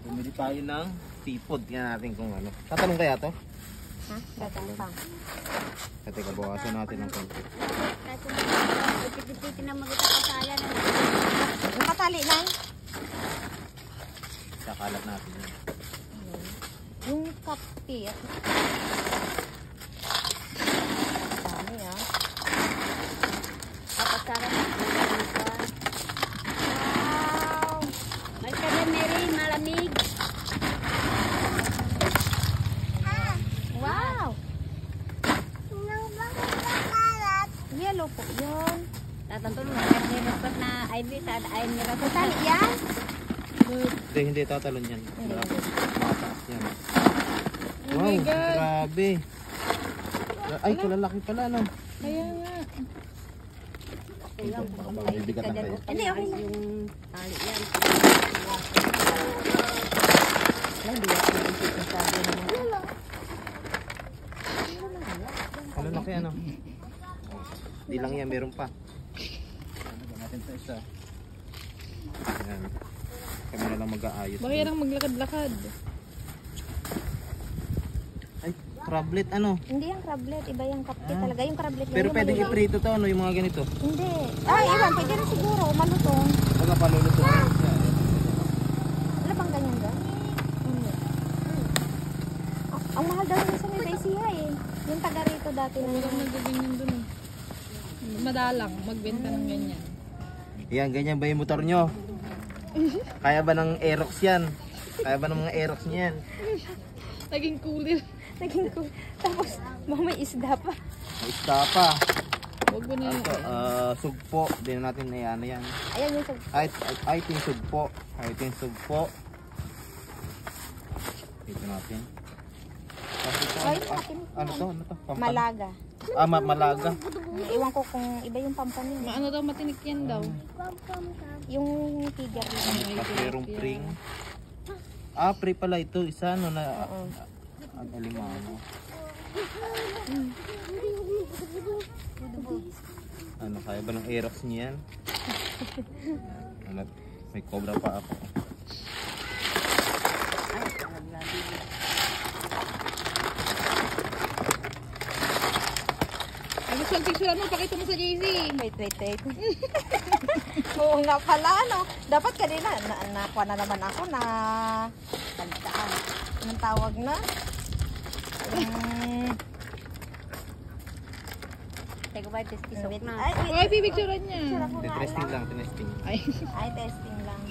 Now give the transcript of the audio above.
Bumili tayo ng seafood. Tingnan natin kung ano. Tatanong kaya to? Ha? Tatanong pa. Teka, bawasan natin ng konti. Ipit-ipitin na magkakasala na. Nakatali na eh. Kakalat natin yun. Yung kape. Dami ah. Kapasara na. Wow! May kalameri, malamig. Wow! Yellow po yun. Tatantulong na. Nirepot na IV sa ay nirepot. Tali yan? Hindi tatalon yan. Mataas yan. Oh Wow, my God. grabe. Ay, kulalaki pala, no? Kaya nga. Bibigat lang kayo. Hindi, okay lang. Yung tali yan. Hindi ako sabi naman. Kulalaki, ano? Di lang yan, meron pa. Lagyan natin sa isa. Ayan. Kami na lang mag-aayos. Baka yan ang maglakad-lakad. Ay, crablet, ano? Hindi yung crablet, iba yung kape talaga. Yung crablet na Pero yung pwedeng malulong. iprito to, ano? Yung mga ganito. Hindi. Ay, iwan. Pwede na siguro. Malutong. Baga paluluto. Wala bang ganyan doon? Hindi. Ang mahal daw yung sa may Baisiha eh. Yung taga rito dati na Huwag nagaganyan dun eh. Madalang magbenta ng ganyan. Yan, ganyan ba yung motor nyo? Kaya ba ng Aerox yan? Kaya ba ng mga Aerox niyan? Naging cooler. naging ko. Tapos, may isda pa. May isda pa. Huwag mo na Ano yun. to? Sugpo. Hindi na natin na ano yan. Ayan yung sa... Ay, ito yung sugpo. Ay, ito yung sugpo. Dito natin. Tapos ito, Ay, natin. ano to? Ano to? Pampan? Malaga. Malaga. Iwan ko kung iba yung pampanin. Maano daw matinik yan daw. Yung tiger lang. Tapos merong pring. Pre pala ito. Isa ano na... Oo. Ang alimano. Ano, kaya ba ng Aerox niyan? Ano, may cobra pa ako. Ay, gusto ang picture mo, pakita mo sa JC. Wait. Oo nga pala, ano. Dapat kanina, nakuha na naman ako na balitaan. Anong tawag na? Teka ba, testing na. Ay, Ay, pipicturean niya. picture ako nga Tinesting lang. lang, tinesting. Ay. Ay, testing lang.